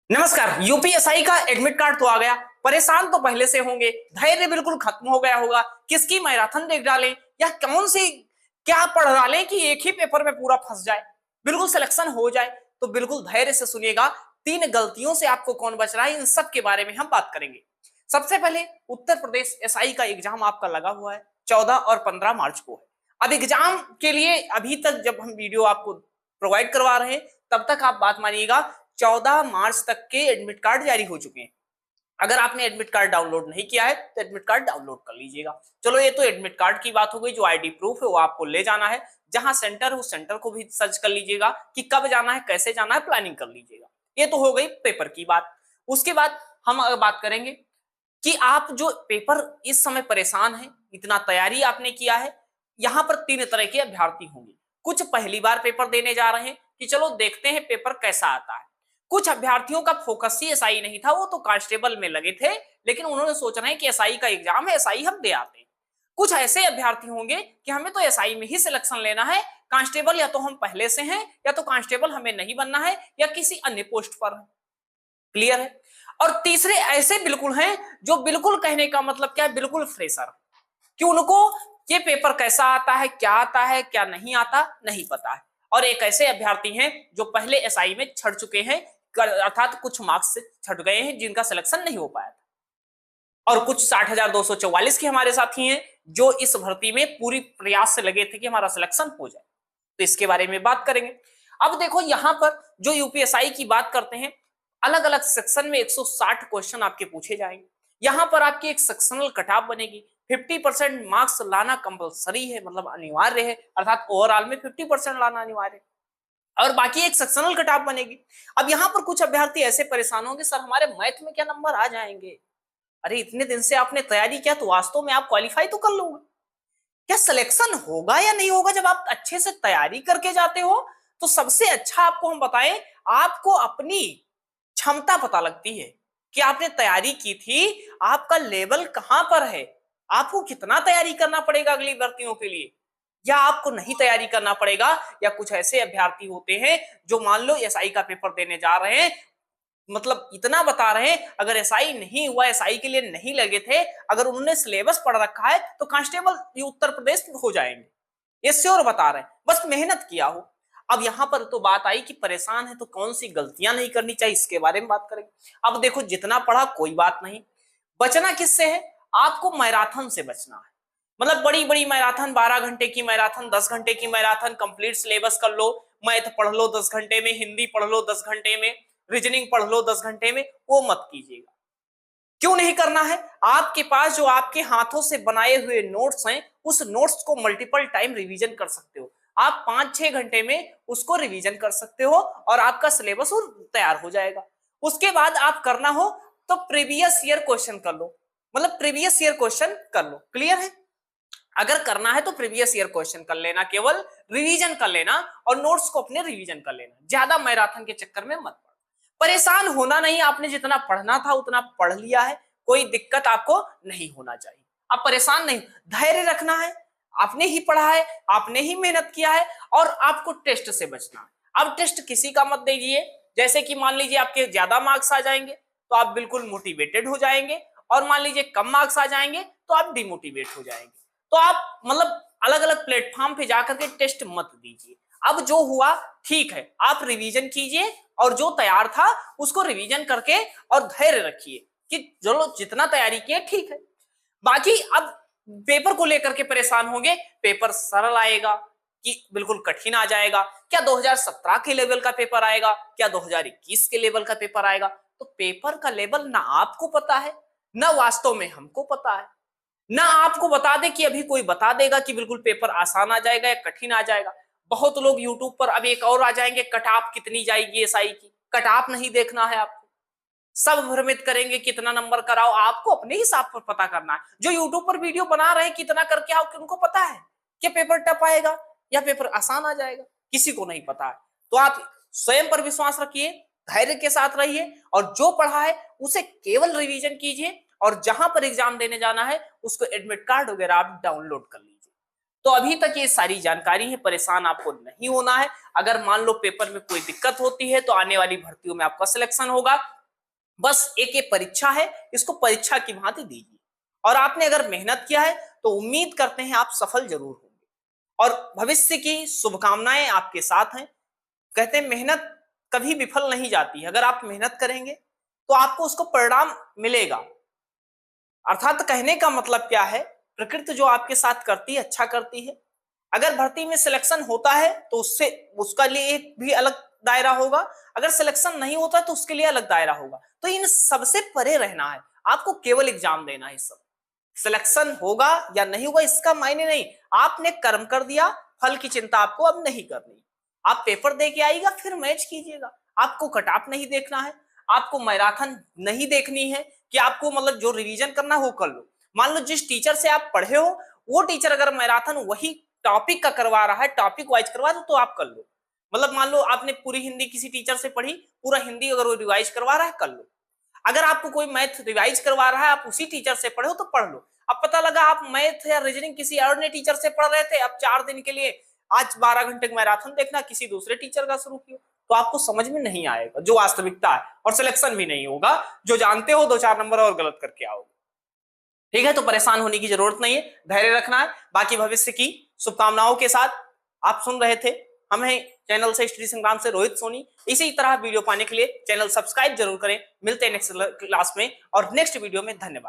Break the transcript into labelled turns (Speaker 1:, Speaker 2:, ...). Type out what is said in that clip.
Speaker 1: नमस्कार। यूपीएसआई का admit card तो आ गया। परेशान तो पहले से होंगे, धैर्य बिल्कुल खत्म हो गया होगा। किसकी मैराथन देख डालें या कौन सी क्या पढ़ डालें कि एक ही पेपर में पूरा फंस जाए, बिल्कुल सिलेक्शन हो जाए। तो बिल्कुल धैर्य से सुनिएगा, 3 गलतियों से आपको कौन बच रहा है, इन सब के बारे में हम बात करेंगे। सबसे पहले उत्तर प्रदेश एसआई का एग्जाम आपका लगा हुआ है, 14 और 15 मार्च को है। अब एग्जाम के लिए अभी तक जब हम वीडियो आपको प्रोवाइड करवा रहे हैं, तब तक आप बात मानिएगा, 14 मार्च तक के एडमिट कार्ड जारी हो चुके हैं। अगर आपने एडमिट कार्ड डाउनलोड नहीं किया है तो एडमिट कार्ड डाउनलोड कर लीजिएगा। चलो, ये तो एडमिट कार्ड की बात हो गई। जो आईडी प्रूफ है वो आपको ले जाना है, जहां सेंटर हो सेंटर को भी सर्च कर लीजिएगा कि कब जाना है, कैसे जाना है, प्लानिंग कर लीजिएगा। ये तो हो गई पेपर की बात। उसके बाद हम अगर बात करेंगे कि आप जो पेपर इस समय परेशान है, इतना तैयारी आपने किया है, यहां पर 3 तरह के अभ्यर्थी होंगे। कुछ पहली बार पेपर देने जा रहे हैं कि चलो देखते हैं पेपर कैसा आता है। कुछ अभ्यर्थियों का फोकस ही एसआई नहीं था, वो तो कांस्टेबल में लगे थे, लेकिन उन्होंने सोच रहे हैं कि एसआई का एग्जाम है, एसआई हम दे आते हैं। कुछ ऐसे अभ्यर्थी होंगे कि हमें तो एसआई में ही सिलेक्शन लेना है, कांस्टेबल या तो हम पहले से हैं या तो कांस्टेबल हमें नहीं बनना है या किसी अन्य पोस्ट पर है। क्लियर है। और तीसरे ऐसे बिल्कुल हैं जो बिल्कुल, कहने का मतलब क्या है, बिल्कुल फ्रेशर, कि उनको ये पेपर कैसा आता है, क्या आता है, क्या नहीं आता, नहीं पता है। और एक ऐसे अभ्यर्थी हैं जो पहले एसआई में छड़ चुके हैं, अर्थात कुछ मार्क्स से छट गए हैं, जिनका सिलेक्शन नहीं हो पाया था। और कुछ 60,244 के हमारे साथी हैं जो इस भर्ती में पूरी प्रयास से लगे थे कि हमारा सिलेक्शन हो जाए। तो इसके बारे में बात करेंगे। अब देखो, यहां पर जो यूपीएसआई की बात करते हैं, अलग अलग सेक्शन में 160 क्वेश्चन आपके पूछे जाएंगे। यहां पर आपकी एक सेक्शनल कटऑफ बनेगी। 50% मार्क्स लाना कंपलसरी है, मतलब अनिवार्य है, अर्थात ओवरऑल में 50% लाना अनिवार्य है, और बाकी एक सेक्शनल कटऑफ बनेगी। अब यहां पर कुछ अभ्यर्थी ऐसे परेशान होंगे, सर हमारे मैथ में क्या नंबर आ जाएंगे। अरे इतने दिन से आपने तैयारी किया तो वास्तव में आप क्वालिफाई तो कर लोगे। क्या सिलेक्शन होगा या नहीं होगा, जब आप अच्छे से तैयारी करके जाते हो तो सबसे अच्छा आपको हम बताएं, आपको अपनी क्षमता पता लगती है कि आपने तैयारी की थी, आपका लेवल कहां पर है, आपको कितना तैयारी करना पड़ेगा अगली भर्तियों के लिए, या आपको नहीं तैयारी करना पड़ेगा। या कुछ ऐसे अभ्यर्थी होते हैं जो मान लो एसआई का पेपर देने जा रहे हैं, मतलब इतना बता रहे हैं, अगर एसआई नहीं हुआ, एसआई के लिए नहीं लगे थे, अगर उन्होंने सिलेबस पढ़ रखा है तो कांस्टेबल ये उत्तर प्रदेश हो जाएंगे, ये श्योर बता रहे हैं, बस मेहनत किया हो। अब यहां पर तो बात आई कि परेशान है तो कौन सी गलतियां नहीं करनी चाहिए, इसके बारे में बात करेंगे। अब देखो, जितना पढ़ा कोई बात नहीं, बचना किससे है, आपको मैराथन से बचना है। मतलब बड़ी बड़ी मैराथन, 12 घंटे की मैराथन, 10 घंटे की मैराथन, कंप्लीट सिलेबस कर लो, मैथ पढ़ लो 10 घंटे में, हिंदी पढ़ लो 10 घंटे में, रीजनिंग पढ़ लो 10 घंटे में, वो मत कीजिएगा। क्यों नहीं करना है, आपके पास जो आपके हाथों से बनाए हुए नोट्स हैं, उस नोट्स को मल्टीपल टाइम रिवीजन कर सकते हो। आप 5-6 घंटे में उसको रिवीजन कर सकते हो और आपका सिलेबस तैयार हो जाएगा। उसके बाद आप करना हो तो प्रीवियस ईयर क्वेश्चन कर लो, मतलब प्रीवियस ईयर क्वेश्चन कर लो। क्लियर है। अगर करना है तो प्रीवियस ईयर क्वेश्चन कर लेना, केवल रिवीजन कर लेना और नोट्स को अपने रिवीजन कर लेना, ज्यादा मैराथन के चक्कर में मत पड़ो। परेशान होना नहीं, आपने जितना पढ़ना था उतना पढ़ लिया है, कोई दिक्कत आपको नहीं होना चाहिए। आप परेशान नहीं, धैर्य रखना है, आपने ही पढ़ा है, आपने ही मेहनत किया है, और आपको टेस्ट से बचना है। अब टेस्ट किसी का मत दीजिए। जैसे कि मान लीजिए आपके ज्यादा मार्क्स आ जाएंगे तो आप बिल्कुल मोटिवेटेड हो जाएंगे, और मान लीजिए कम मार्क्स आ जाएंगे तो आप डिमोटिवेट हो जाएंगे। तो आप मतलब अलग अलग प्लेटफॉर्म पे जाकर के टेस्ट मत दीजिए। अब जो हुआ ठीक है, आप रिवीजन कीजिए और जो तैयार था उसको रिवीजन करके और धैर्य रखिए कि चलो जितना तैयारी किए ठीक है। बाकी अब पेपर को लेकर के परेशान होंगे, पेपर सरल आएगा कि बिल्कुल कठिन आ जाएगा, क्या 2017 के लेवल का पेपर आएगा, क्या 2021 के लेवल का पेपर आएगा। तो पेपर का लेवल ना आपको पता है, ना वास्तव में हमको पता है, ना आपको बता दे कि अभी कोई बता देगा कि बिल्कुल पेपर आसान आ जाएगा या कठिन आ जाएगा। बहुत लोग यूट्यूब पर अब एक और आ जाएंगे, कटऑफ कितनी जाएगी एसआई की, कटऑफ नहीं देखना है आपको, सब भ्रमित करेंगे कितना नंबर कराओ, आपको अपने हिसाब पर पता करना है। जो यूट्यूब पर वीडियो बना रहे हैं कितना करके आओ, उनको पता है कि पेपर टफ आएगा या पेपर आसान आ जाएगा, किसी को नहीं पता है। तो आप स्वयं पर विश्वास रखिए, धैर्य के साथ रहिए, और जो पढ़ा है उसे केवल रिवीजन कीजिए, और जहां पर एग्जाम देने जाना है उसको एडमिट कार्ड वगैरह आप डाउनलोड कर लीजिए। तो अभी तक ये सारी जानकारी है, परेशान आपको नहीं होना है। अगर मान लो पेपर में कोई दिक्कत होती है तो आने वाली भर्तियों में आपका सिलेक्शन होगा, बस एक ये परीक्षा है, इसको परीक्षा की भांति दीजिए। और आपने अगर मेहनत किया है तो उम्मीद करते हैं आप सफल जरूर होंगे, और भविष्य की शुभकामनाएं आपके साथ हैं। कहते हैं मेहनत कभी विफल नहीं जाती है, अगर आप मेहनत करेंगे तो आपको उसको परिणाम मिलेगा। अर्थात कहने का मतलब क्या है, प्रकृति जो आपके साथ करती है अच्छा करती है। अगर भर्ती में सिलेक्शन होता है तो उससे उसका लिए एक भी अलग दायरा होगा, अगर सिलेक्शन नहीं होता तो उसके लिए अलग दायरा होगा। तो इन सबसे परे रहना है, आपको केवल एग्जाम देना है। सब सिलेक्शन होगा या नहीं होगा इसका मायने नहीं, आपने कर्म कर दिया, फल की चिंता आपको अब नहीं करनी। आप पेपर दे के आइएगा, फिर मैच कीजिएगा। आपको कट ऑफ नहीं देखना है, आपको मैराथन नहीं देखनी है कि आपको मतलब जो रिवीजन करना है वो कर लो। मान लो जिस टीचर से आप पढ़े हो वो टीचर अगर मैराथन वही टॉपिक का करवा रहा है, टॉपिक वाइज करवा रहा है, तो आप कर लो। मतलब मान लो आपने पूरी हिंदी किसी टीचर से पढ़ी, पूरा हिंदी अगर वो रिवाइज करवा रहा है कर लो। अगर आपको कोई मैथ रिवाइज करवा रहा है, आप उसी टीचर से पढ़े हो तो पढ़ लो। अब पता लगा आप मैथ या रीजनिंग किसी और ने टीचर से पढ़ रहे थे, अब 4 दिन के लिए आज 12 घंटे मैराथन देखना किसी दूसरे टीचर का शुरू किया, तो आपको समझ में नहीं आएगा जो वास्तविकता है, और सिलेक्शन भी नहीं होगा। जो जानते हो 2-4 नंबर और गलत करके आओगे। ठीक है, तो परेशान होने की जरूरत नहीं है, धैर्य रखना है। बाकी भविष्य की शुभकामनाओं के साथ आप सुन रहे थे हमें चैनल से स्टडी संग्राम से रोहित सोनी। इसी तरह वीडियो पाने के लिए चैनल सब्सक्राइब जरूर करें। मिलते हैं नेक्स्ट क्लास में और नेक्स्ट वीडियो में। धन्यवाद।